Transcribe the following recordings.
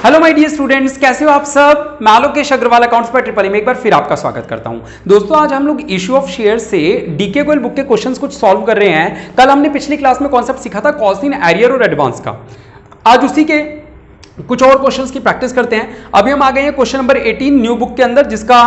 Hello my dear students, कैसे हो आप सब। मैं आलोकेश अग्रवाल अकाउंट्स पर ट्रिपल में एक बार फिर आपका स्वागत करता हूं। दोस्तों आज हम लोग इशू ऑफ शेयर से डीके गोयल बुक के क्वेश्चंस कुछ सॉल्व कर रहे हैं। कल हमने पिछली क्लास में कॉन्सेप्ट सीखा था कॉस्ट इन एरियर और एडवांस का। आज उसी के कुछ और क्वेश्चंस की प्रैक्टिस करते हैं। अभी हम आ गए हैं क्वेश्चन नंबर 18 न्यू बुक के अंदर, जिसका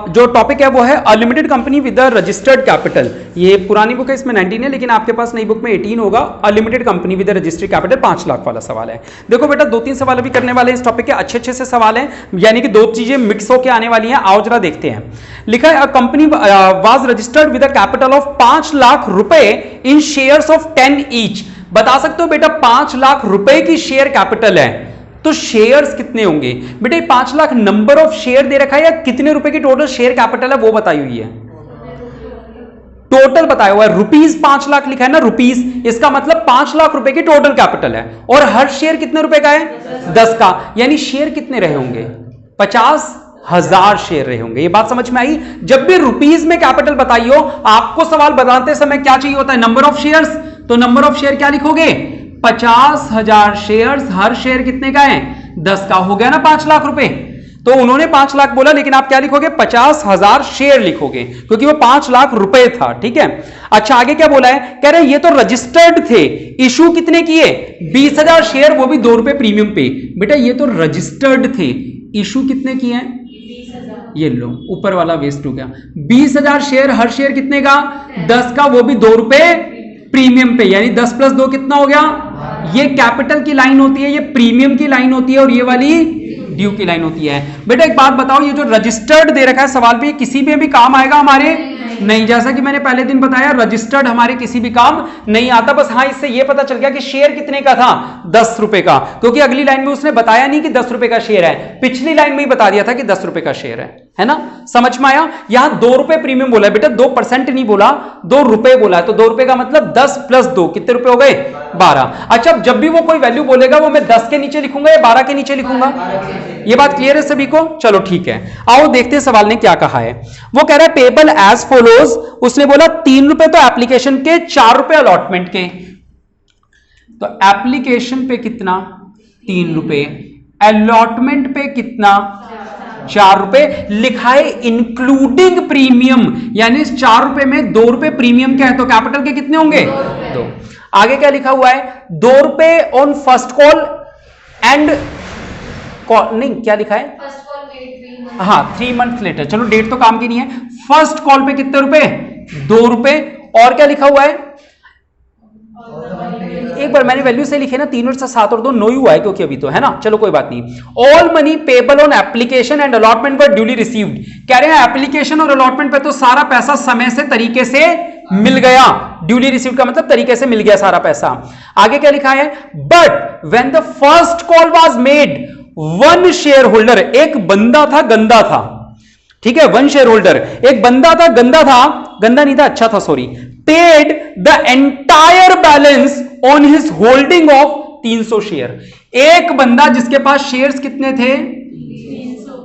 जो टॉपिक है वो है unlimited company with the registered capital. ये पुरानी बुक है, इसमें 19 है, लेकिन आपके पास नई बुक में 18 होगा। Unlimited company with the registered capital 5 lakh वाला सवाल है। देखो बेटा, 2-3 सवाल भी करने वाले हैं इस टॉपिक के, अच्छे से सवाल हैं, यानी कि दो चीजें मिक्स होकर आने वाली हैं। आओ जरा देखते हैं। लिखा है a company was registered with a capital of 5 lakh रुपए इन शेयर्स ऑफ 10 ईच। बता सकते हो बेटा 5 लाख रुपए की शेयर कैपिटल है तो शेयर्स कितने होंगे। बेटा 5 लाख नंबर ऑफ शेयर दे रखा है या कितने रुपए की टोटल शेयर कैपिटल है वो बताई हुई है। टोटल बताया हुआ है, रुपीस 5 लाख लिखा है ना, रुपीस, इसका मतलब 5 लाख रुपए की टोटल कैपिटल है और हर शेयर कितने रुपए का है, 10 का। यानी शेयर कितने रहे होंगे, 50,000 शेयर रहे होंगे। ये बात समझ में आई। जब भी रुपीस में कैपिटल बताई हो, आपको सवाल बनाते समय क्या चाहिए होता है, नंबर ऑफ शेयर्स। तो नंबर ऑफ शेयर क्या लिखोगे, 50,000 शेयर्स, हर शेयर कितने का है, 10 का। हो गया ना 5 लाख रुपए। तो उन्होंने 5 लाख बोला, लेकिन आप क्या लिखोगे, 50,000 शेयर लिखोगे, क्योंकि वो 5 लाख रुपए था। ठीक है। अच्छा आगे क्या बोला है, कह रहे हैं ये तो रजिस्टर्ड थे, इशू कितने किए, 20,000 शेयर, वो भी 2 रुपए प्रीमियम पे। बेटा ये तो रजिस्टर्ड थे, इशू कितने किए हैं, 20,000। ये लो ऊपर वाला वेस्ट हो गया। 20,000 शेयर, हर शेयर कितने का, 10 का, वो भी 2 रुपए प्रीमियम पे। यानी 10 प्लस 2 कितना हो गया, ये कैपिटल की लाइन होती है, ये प्रीमियम की लाइन होती है और ये वाली ड्यू की लाइन होती है। बेटा एक बात बताओ, ये जो रजिस्टर्ड दे रखा है सवाल पे, किसी में भी काम आएगा हमारे, नहीं। जैसा कि मैंने पहले दिन बताया, रजिस्टर्ड हमारे किसी भी काम नहीं आता। बस हाँ, इससे ये पता चल गया कि शेयर कितने का था, 10 रुपए का, क्योंकि अगली लाइन में उसने बताया नहीं कि 10 रुपए का शेयर है, पिछली लाइन में ही बता दिया था कि 10 रुपए का शेयर है ना। समझ में आया। यहां 2 रुपए प्रीमियम बोला है बेटा, 2% नहीं बोला, 2 रुपए बोला है। तो 2 रुपए का मतलब 10 प्लस 2 कितने रुपए हो गए, 12। अच्छा जब भी वो कोई वैल्यू बोलेगा, वो मैं 10 के नीचे लिखूंगा या 12 के नीचे लिखूंगा, ये बात क्लियर है सभी को। चलो ठीक है, आओ देखते हैं सवाल ने क्या कहा है। वो कह रहा है पेबल एज फॉलोज। उसने बोला 3 रुपए तो एप्लीकेशन के, 4 रुपए अलॉटमेंट के। तो एप्लीकेशन पे कितना, 3 रुपए, अलॉटमेंट पे कितना, 4 रुपए। लिखा है इंक्लूडिंग प्रीमियम, यानी इस 4 रुपए में 2 रुपए प्रीमियम क्या है, तो कैपिटल के कितने होंगे, 2। आगे क्या लिखा हुआ है, 2 रुपए on first call and call, नहीं क्या लिखा है, हाँ 3 मंथ लेटर। चलो डेट तो काम की नहीं है। फर्स्ट कॉल पे कितने रुपए, 2 रुपए। और क्या लिखा हुआ है, एक बार मैंने वैल्यू से लिखे ना, 3 और 7 और 2 9 ही हुआ है, क्योंकि अभी तो है ना। चलो कोई बात नहीं। All money payable on application and allotment were duly received. कह रहे हैं एप्लीकेशन और अलॉटमेंट पे तो सारा पैसा समय से, तरीके से मिल गया। ड्यूली रिसीव्ड का मतलब तरीके से मिल गया सारा पैसा। आगे क्या लिखा है, but when the first call was made, one share holder, एक बंदा था गंदा था, ठीक है, वन शेयर होल्डर, एक बंदा था गंदा था, गंदा नहीं था अच्छा था sorry, paid the entire balance on his holding of 300 share. एक बंदा जिसके पास शेयर्स कितने थे, 300।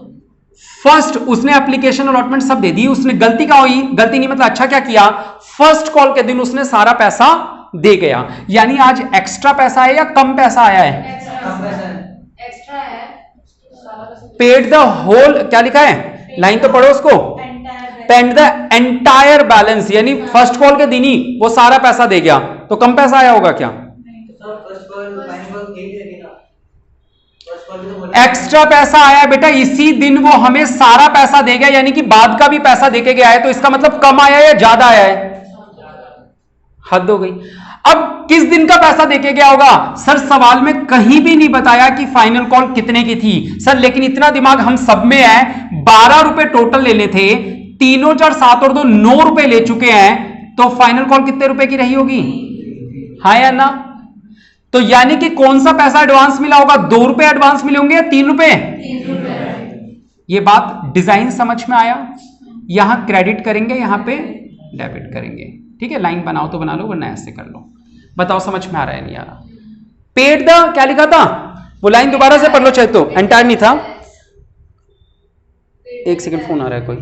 फर्स्ट उसने एप्लीकेशन अलॉटमेंट सब दे दी, उसने गलती क्या हुई, गलती नहीं मतलब अच्छा क्या किया, फर्स्ट कॉल के दिन उसने सारा पैसा दे गया। यानी आज एक्स्ट्रा पैसा है या कम पैसा आया है, एक्स्ट्रा है। पेड द होल, क्या लिखा है, लाइन तो पढ़ो उसको, पेड द एंटायर बैलेंस, यानी फर्स्ट कॉल के दिन ही वो सारा पैसा दे गया। तो कम पैसा आया होगा क्या, एक्स्ट्रा पैसा आया बेटा, इसी दिन वो हमें सारा पैसा दे गया, यानी कि बाद का भी पैसा देके गया है। तो इसका मतलब कम आया या ज्यादा आया है, हद हो गई। अब किस दिन का पैसा देके गया होगा, सर सवाल में कहीं भी नहीं बताया कि फाइनल कॉल कितने की थी सर, लेकिन इतना दिमाग हम सब में है, 12 रुपए टोटल लेने थे, 3 और 4 7 और 2 9 रुपए ले चुके हैं, तो फाइनल कॉल कितने रुपए की रही होगी, हाँ या ना। तो यानी कि कौन सा पैसा एडवांस मिला होगा, 2 रुपए एडवांस मिले होंगे या 3 रुपए। ये बात डिजाइन समझ में आया। यहां क्रेडिट करेंगे, यहां पे डेबिट करेंगे, ठीक है। लाइन बनाओ तो बना लो, वरना ऐसे कर लो। बताओ समझ में आ रहा है नहीं आ रहा। पेड द, क्या लिखा था, वो लाइन दोबारा से पढ़ लो चाहे तो, एंटायर नहीं था। एक सेकंड फोन आ रहा है कोई,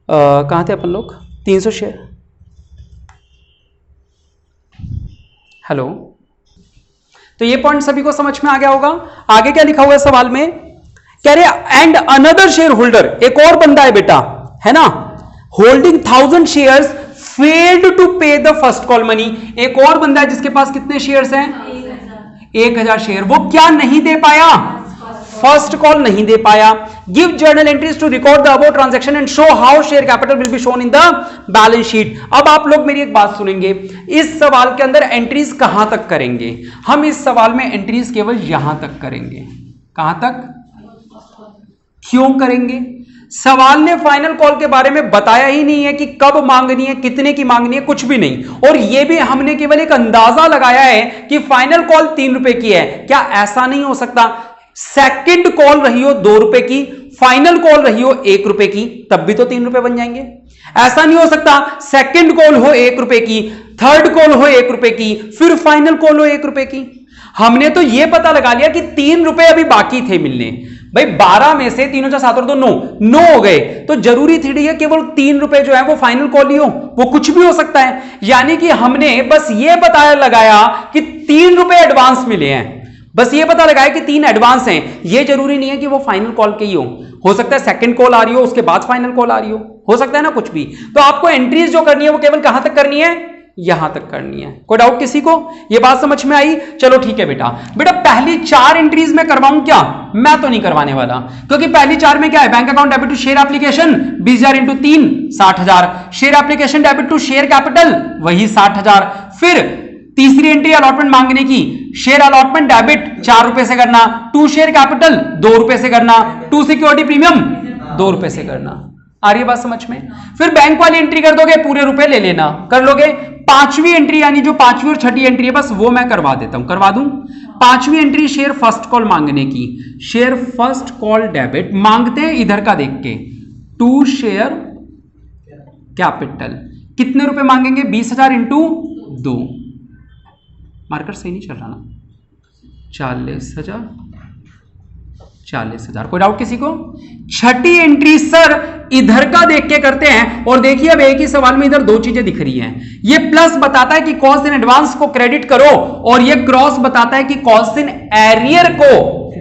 कहां थे अपन लोग, 300 शेयर, हेलो, तो ये पॉइंट सभी को समझ में आ गया होगा। आगे क्या लिखा हुआ है सवाल में, कह रहे एंड अनदर शेयर होल्डर, एक और बंदा है बेटा, है ना, होल्डिंग 1000 शेयर्स फेल्ड टू पे द फर्स्ट कॉल मनी। एक और बंदा है जिसके पास कितने शेयर्स हैं? 1000 शेयर। वो क्या नहीं दे पाया? फर्स्ट कॉल नहीं दे पाया। Give journal entries to record the above transaction and show how share capital will be shown in the balance sheet. अब आप लोग मेरी एक बात सुनेंगे, इस सवाल के अंदर एंट्रीज कहां तक करेंगे? हम इस सवाल में एंट्रीज केवल यहां तक करेंगे। कहां तक? क्यों करेंगे? सवाल ने फाइनल कॉल के बारे में बताया ही नहीं है कि कब मांगनी है, कितने की मांगनी है, कुछ भी नहीं। और यह भी हमने केवल एक अंदाजा लगाया है कि फाइनल कॉल 3 रुपए की है। क्या ऐसा नहीं हो सकता सेकंड कॉल रही हो 2 रुपए की, फाइनल कॉल रही हो 1 रुपए की, तब भी तो 3 रुपए बन जाएंगे? ऐसा नहीं हो सकता सेकंड कॉल हो 1 रुपए की, थर्ड कॉल हो 1 रुपए की, फिर फाइनल कॉल हो 1 रुपए की। हमने तो यह पता लगा लिया कि 3 रुपए अभी बाकी थे मिलने। भाई 12 में से 3 और 7 और 2 9 हो गए, तो जरूरी थी है केवल 3 रुपए जो है वो फाइनल कॉल ही हो, वो कुछ भी हो सकता है। यानी कि हमने बस ये पता लगाया कि 3 रुपए एडवांस मिले हैं, बस ये पता लगाया कि 3 एडवांस हैं। ये जरूरी नहीं है कि वो फाइनल कॉल के ही हो सकता है सेकंड कॉल आ रही हो उसके बाद फाइनल कॉल आ रही हो सकता है ना कुछ भी। तो आपको एंट्रीज जो करनी है वो केवल कहां तक करनी है? यहां तक करनी है। कोई डाउट किसी को? ये बात समझ में आई? चलो ठीक है बेटा। पहली 4 एंट्रीज में करवाऊं क्या? मैं तो नहीं करवाने वाला, क्योंकि पहली 4 में क्या है? Bank account debit to share application 20,000 into 3 60,000, share application debit to share capital वही 60,000। फिर तीसरी एंट्री अलॉटमेंट मांगने की, शेयर अलॉटमेंट डेबिट 4 रुपए से करना, टू शेयर कैपिटल 2 रुपए से करना, टू सिक्योरिटी प्रीमियम 2 रुपए से करना। आ रही है बात समझ में? फिर बैंक वाली एंट्री कर दोगे, पूरे रुपए ले लेना, कर लोगे। 5वीं एंट्री यानी जो 5वीं और 6ठी एंट्री है बस वो मैं करवा देता हूं, करवा दूं। 5वीं एंट्री शेयर फर्स्ट कॉल मांगने की, शेयर फर्स्ट कॉल डेबिट मांगते हैं इधर का देख के, टू शेयर कैपिटल कितने रुपए मांगेंगे? 20,000 इंटू 2, मार्कर सही नहीं चल रहा ना, 40,000। कोई डाउट किसी को? 6ठी एंट्री सर इधर का देख के करते हैं, और देखिए अब एक ही सवाल में इधर 2 चीजें दिख रही हैं। ये प्लस बताता है कि कॉस्ट इन एडवांस को क्रेडिट करो, और ये क्रॉस बताता है कि कॉस्ट इन एरियर को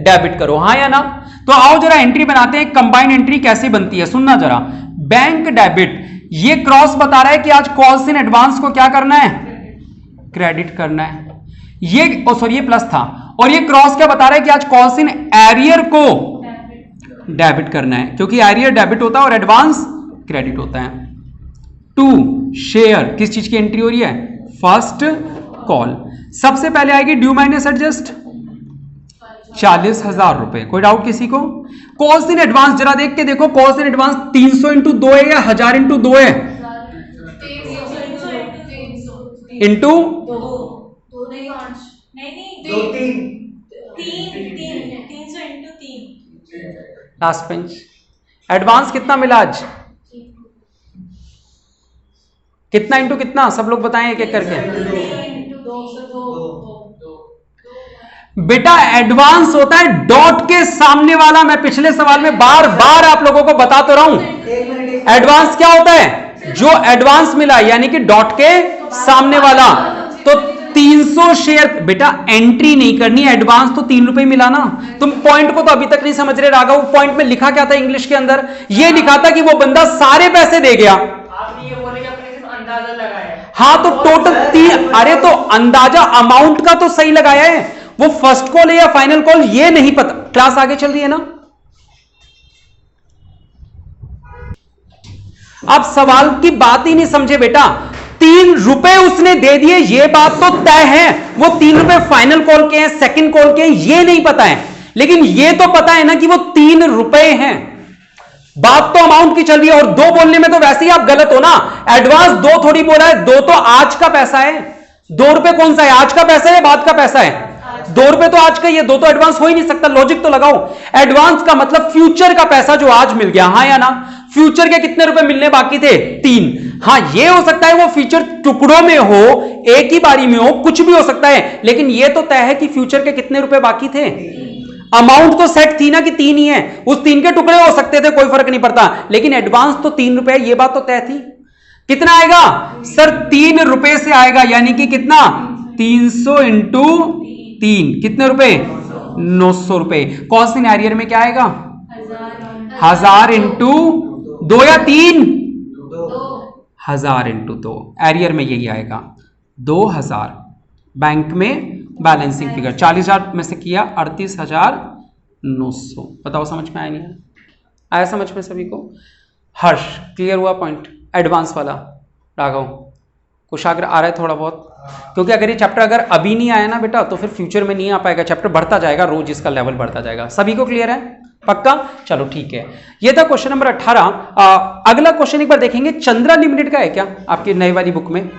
डेबिट करो। हाँ या ना? तो आओ जरा एंट्री बनाते हैं। कंबाइंड एंट्री कैसे बनती है सुनना जरा। बैंक डेबिट, ये क्रॉस बता रहा है कि आज कॉस्ट इन एडवांस को क्या करना है? क्रेडिट करना है। ये सॉरी ये प्लस था, और ये क्रॉस क्या बता रहा है कि आज कॉस्ट इन एरियर को डेबिट करना है, क्योंकि एरियर डेबिट होता है और एडवांस क्रेडिट होता है। टू शेयर किस चीज की एंट्री हो रही है? First call. सबसे पहले आएगी ड्यू माइनस एडजस्ट 40,000 रुपए। कोई डाउट किसी को? कॉस्ट इन एडवांस जरा देख के देखो, कॉस्ट इन एडवांस 300 इंटू 2 है या 1000 इंटू 2 है? Into last bench. एडवांस कितना मिला आज? कितना इंटू कितना? सब लोग बताएं एक एक करके। बेटा एडवांस होता है डॉट के सामने वाला। मैं पिछले सवाल में बार बार आप लोगों को बता तो रहा हूं, एडवांस क्या होता है? जो एडवांस मिला यानी कि डॉट के सामने वाला। तो 300 शेयर बेटा एंट्री नहीं करनी, एडवांस तो 3 रुपए मिला ना। तुम पॉइंट को तो अभी तक नहीं समझ रहे राघव। पॉइंट में लिखा क्या था इंग्लिश के अंदर? ये लिखा था कि वो बंदा सारे पैसे दे गया। आपने ये बोले कि अपने सिर्फ अंदाजा लगाया। हाँ तो टोटल 3, अरे तो अंदाजा अमाउंट का तो सही लगाया है, वो फर्स्ट कॉल है या फाइनल कॉल ये नहीं पता। क्लास आगे चल रही है ना? आप सवाल की बात ही नहीं समझे बेटा। 3 रुपए उसने दे दिए ये बात तो तय है, वो 3 रुपए फाइनल कॉल के हैं सेकंड कॉल के हैं ये नहीं पता है, लेकिन ये तो पता है ना कि वो 3 रुपए हैं। बात तो अमाउंट की चल रही है, और 2 बोलने में तो वैसे ही आप गलत हो ना। एडवांस 2 थोड़ी बोला है, 2 तो आज का पैसा है। 2 रुपए कौन सा है? आज का पैसा है बाद का पैसा है? 2 रुपए तो आज का ही है, 2 तो एडवांस हो ही नहीं सकता। लॉजिक तो लगाओ। एडवांस का मतलब फ्यूचर का पैसा जो आज मिल गया। हाँ या ना? फ्यूचर के कितने रुपए मिलने बाकी थे? 3। हाँ ये हो सकता है वो फ्यूचर टुकड़ों में हो, एक ही बारी में हो, कुछ भी हो सकता है, लेकिन ये तो तय है कि फ्यूचर के कितने रुपए बाकी थे। अमाउंट तो सेट थी ना कि 3 ही है, उस 3 के टुकड़े हो सकते थे, कोई फर्क नहीं पड़ता, लेकिन एडवांस तो 3 रुपए, ये बात तो तय थी। कितना आएगा सर? 3 रुपए से आएगा, यानी कि कितना? 300 इंटू 3 कितने रुपए? 900 रुपए। कॉस्ट इन एरियर में क्या आएगा? 1000 इंटू 2 या 3? 1000 इंटू 2। एरियर में यही आएगा 2000। बैंक में बैलेंसिंग फिगर 40,000 में से किया 38,900। बताओ समझ में आया नहीं आया समझ में सभी को? हर्ष क्लियर हुआ पॉइंट? एडवांस वाला राघव कुशाग्र आ रहा है थोड़ा बहुत? क्योंकि अगर ये चैप्टर अगर अभी नहीं आया ना बेटा तो फिर फ्यूचर में नहीं आ पाएगा। चैप्टर बढ़ता जाएगा, रोज इसका लेवल बढ़ता जाएगा। सभी को क्लियर है? पक्का? चलो ठीक है। ये था क्वेश्चन नंबर 18। अगला क्वेश्चन एक बार देखेंगे। चंद्रा लिमिटेड का है क्या आपकी नई वाली बुक में?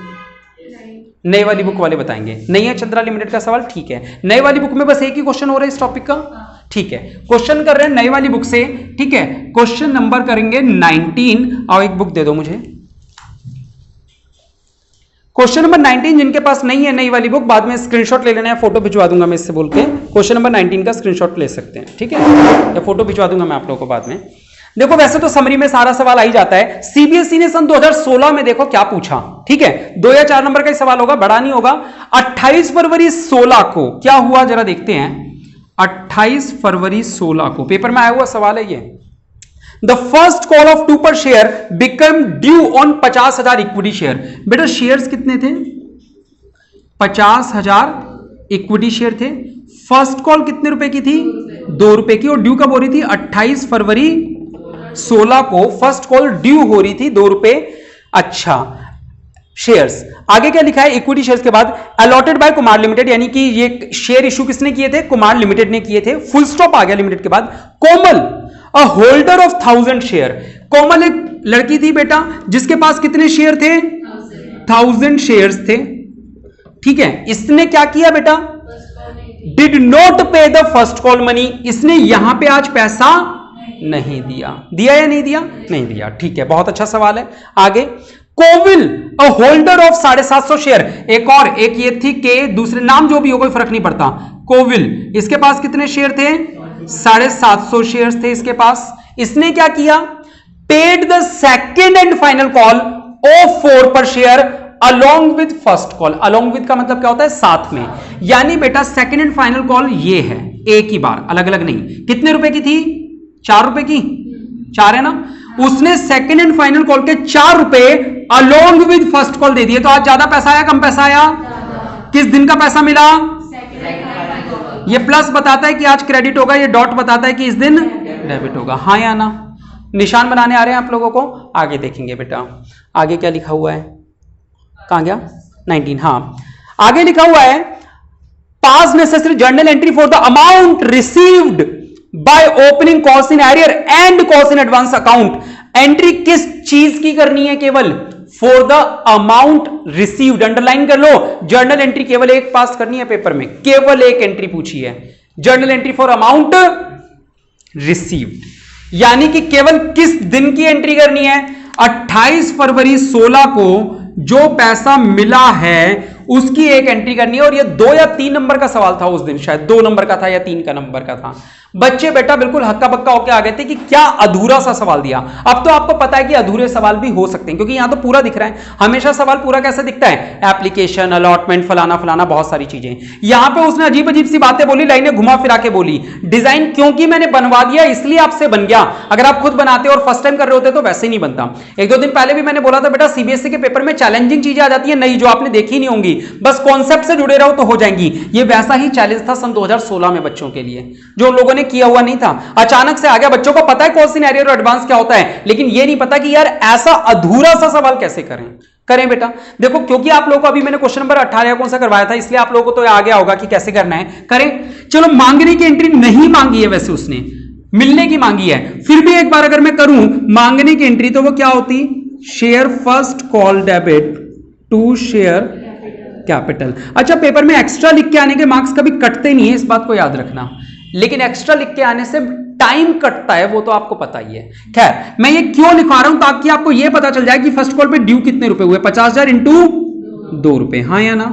नई वाली बुक वाले बताएंगे। नहीं है चंद्रा लिमिटेड का सवाल? ठीक है। नई वाली बुक में बस एक ही क्वेश्चन हो रहा है इस टॉपिक का। ठीक है, क्वेश्चन कर रहे हैं नई वाली बुक से। ठीक है, क्वेश्चन नंबर करेंगे 19। आओ एक बुक दे दो मुझे। क्वेश्चन नंबर 19 जिनके पास नहीं है नई वाली बुक, बाद में स्क्रीनशॉट ले लेना है, फोटो भिजवा दूंगा मैं इससे बोल के। क्वेश्चन नंबर 19 का स्क्रीनशॉट ले सकते हैं, ठीक है, या फोटो भिजवा दूंगा मैं आप लोगों को बाद में। देखो वैसे तो समरी में सारा सवाल आ ही जाता है। सीबीएसई ने सन 2016 में देखो क्या पूछा, ठीक है, 2 या 4 नंबर का ही सवाल होगा, बड़ा नहीं होगा। 28 फरवरी 16 को क्या हुआ जरा देखते हैं। 28 फरवरी 16 को पेपर में आया हुआ सवाल है ये। द फर्स्ट कॉल ऑफ 2 पर share become due on 50,000 equity share. बेटा शेयर्स कितने थे? 50,000 इक्विटी शेयर थे। फर्स्ट कॉल कितने रुपए की थी? 2 रुपए की। और ड्यू कब हो रही थी? 28 फरवरी 16 को फर्स्ट कॉल ड्यू हो रही थी 2 रुपए। अच्छा, शेयर्स आगे क्या लिखा है? इक्विटी शेयर्स के बाद अलॉटेड बाय कुमार लिमिटेड, यानी कि ये शेयर इशू किसने किए थे? कुमार लिमिटेड ने किए थे। फुल स्टॉप आ गया लिमिटेड के बाद। कोमल अ होल्डर ऑफ 1000 शेयर। कोमल एक लड़की थी बेटा जिसके पास कितने शेयर थे? 1000 शेयर्स थे, ठीक है। इसने क्या किया बेटा? डिड नॉट पे द फर्स्ट कॉल मनी। इसने यहां पे आज पैसा नहीं दिया। दिया या नहीं दिया? नहीं दिया, ठीक है, बहुत अच्छा सवाल है। आगे कोविल अ होल्डर ऑफ 750 शेयर। एक और एक ये थी के, दूसरे नाम जो भी हो कोई फर्क नहीं पड़ता। कोविल, इसके पास कितने शेयर थे? 750 शेयर थे इसके पास। इसने क्या किया? Paid the second and final call of 4 पर share along with first call. Along with का मतलब क्या होता है? साथ में। यानी बेटा सेकेंड एंड फाइनल कॉल ये है, एक ही बार, अलग अलग नहीं। कितने रुपए की थी? 4 रुपए की। 4 है ना? उसने सेकेंड एंड फाइनल कॉल के 4 रुपए अलोंग विद फर्स्ट कॉल दे दिए। तो आज ज्यादा पैसा आया कम पैसा आया? किस दिन का पैसा मिला? ये प्लस बताता है कि आज क्रेडिट होगा, ये डॉट बताता है कि इस दिन डेबिट होगा। हाँ या ना? निशान बनाने आ रहे हैं आप लोगों को? आगे देखेंगे बेटा, आगे क्या लिखा हुआ है? कहां गया? 19। हाँ, आगे लिखा हुआ है पास necessary journal entry for the amount received by opening cost in arrear and cost in advance account. Entry किस चीज की करनी है? केवल for the amount received. Underline कर लो, जर्नल एंट्री केवल एक पास करनी है पेपर में, केवल एक एंट्री पूछी है, journal entry for amount received. यानी कि केवल किस दिन की एंट्री करनी है? 28 फरवरी 16 को जो पैसा मिला है उसकी एक एंट्री करनी है। और ये 2 या 3 नंबर का सवाल था उस दिन, शायद 2 नंबर का था या 3 का नंबर का था। बच्चे बेटा बिल्कुल हक्का बक्का होकर आ गए थे कि क्या अधूरा सा सवाल दिया। अब तो आपको पता है कि अधूरे सवाल भी हो सकते हैं, क्योंकि यहां तो पूरा दिख रहा है। हमेशा सवाल पूरा कैसे दिखता है? एप्लीकेशन, अलॉटमेंट, फलाना फलाना, बहुत सारी चीजें। यहां पे उसने अजीब अजीब सी बातें बोली, लाइनें घुमा फिरा के बोली। डिजाइन क्योंकि मैंने बनवा दिया इसलिए आपसे बन गया। अगर आप खुद बनाते और फर्स्ट टाइम कर रहे होते तो वैसे नहीं बनता। 1-2 दिन पहले भी मैंने बोला था बेटा सीबीएसई के पेपर में चैलेंजिंग चीजें आ जाती है नई, जो आपने देखी नहीं होंगी, बस कॉन्सेप्ट से जुड़े रहो तो हो जाएंगी। ये वैसा ही चैलेंज था सन 2016 में बच्चों के लिए, जो लोगों ने किया हुआ नहीं था। अचानक से आ गया। बच्चों को पता है कॉस्ट इन एरियर और एडवांस क्या होता है, लेकिन ये नहीं पता कि यार ऐसा अधूरा सा सवाल कैसे करें बेटा। देखो क्योंकि आप लोगों को अभी मैंने क्वेश्चन नंबर 18 कौन सा करवाया था, इसलिए आप लोगों को तो आ गया होगा कि कैसे करना है। करें। चलो, मांगने की एंट्री नहीं मांगी है वैसे उसने, मिलने की मांगी है। फिर भी एक बार अगर मैं करूं मांगने की एंट्री तो वो क्या होती? Share first call debit to share capital. अच्छा, पेपर में एक्स्ट्रा लिख के आने के मार्क्स कभी कटते नहीं है, इस बात को याद रखना। लेकिन एक्स्ट्रा लिख के आने से टाइम कटता है, वो तो आपको पता ही है। खैर, मैं ये क्यों लिखा रहा हूं? ताकि आपको ये पता चल जाए कि फर्स्ट कॉल पे ड्यू कितने रुपए हुए। 50,000 इंटू 2 रुपए। हाँ या ना?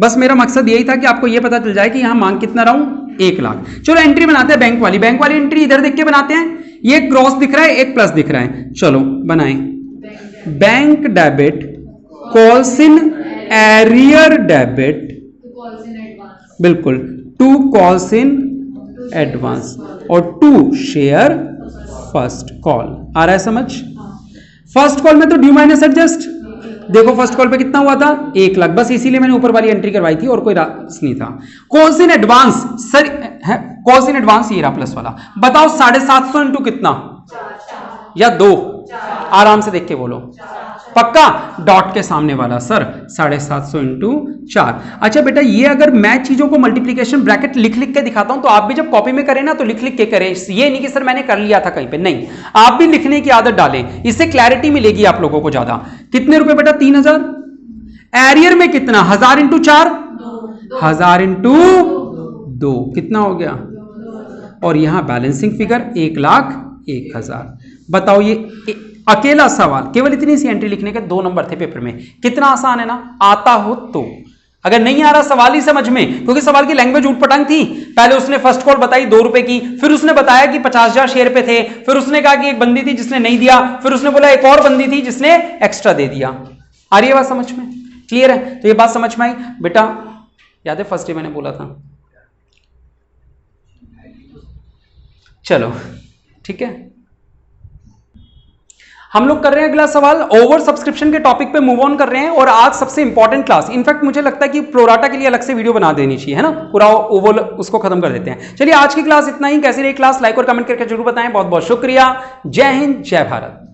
बस मेरा मकसद यही था कि आपको ये पता चल जाए कि यहां मांग कितना रहा हूं? 1 लाख। चलो एंट्री बनाते हैं बैंक वाली। बैंक वाली एंट्री इधर देख के बनाते हैं। ये क्रॉस दिख रहा है, एक प्लस दिख रहा है। चलो बनाएं। Bank debit calls in arrear debit बिल्कुल, टू कॉल्स इन एडवांस और टू शेयर फर्स्ट कॉल। आ रहा है समझ? फर्स्ट कॉल में तो ड्यू माइनस एडजस्ट, देखो फर्स्ट कॉल पे कितना हुआ था 1 लाख, बस इसीलिए मैंने ऊपर वाली एंट्री करवाई थी और कोई रास नहीं था। कॉल्स इन एडवांस सर है, कॉल्स इन एडवांस ये रहा प्लस वाला। बताओ 750 इंटू कितना या 2? आराम से देख के बोलो, पक्का डॉट के सामने वाला सर 750 इंटू 4। अच्छा बेटा, ये अगर मैं चीजों को मल्टीप्लीकेशन ब्रैकेट लिख लिख के दिखाता हूं तो आप भी जब कॉपी में करें ना तो लिख लिख के करें, ये नहीं कि सर मैंने कर लिया था कहीं पे, नहीं, आप भी लिखने की आदत डालें, इससे क्लैरिटी मिलेगी आप लोगों को ज्यादा। कितने रुपए बेटा? 3000। एरियर में कितना? 1000 इंटू 4, 1000 इंटू 2 कितना हो गया? और यहां बैलेंसिंग फिगर 1,01,000। बताओ ये अकेला सवाल, केवल इतनी सी एंट्री लिखने के 2 नंबर थे पेपर में। कितना आसान है ना, आता हो तो। अगर नहीं आ रहा सवाल ही समझ में, क्योंकि सवाल की लैंग्वेज उठपटांग थी। पहले उसने फर्स्ट कॉल बताई 2 रुपए की, फिर उसने बताया कि 50,000 शेयर पे थे, फिर उसने कहा कि एक बंदी थी जिसने नहीं दिया, फिर उसने बोला एक और बंदी थी जिसने एक्स्ट्रा दे दिया। आ रही है बात समझ में? क्लियर है? तो ये बात समझ में आई बेटा? याद है फर्स्ट डे मैंने बोला था? चलो ठीक है, हम लोग कर रहे हैं अगला सवाल। ओवर सब्सक्रिप्शन के टॉपिक पे मूव ऑन कर रहे हैं और आज सबसे इंपॉर्टेंट क्लास, इनफैक्ट मुझे लगता है कि प्रोराटा के लिए अलग से वीडियो बना देनी चाहिए, है ना, पूरा ओवर उसको खत्म कर देते हैं। चलिए आज की क्लास इतना ही। कैसी रही क्लास? लाइक और कमेंट करके जरूर बताएं। बहुत बहुत शुक्रिया। जय हिंद, जय भारत।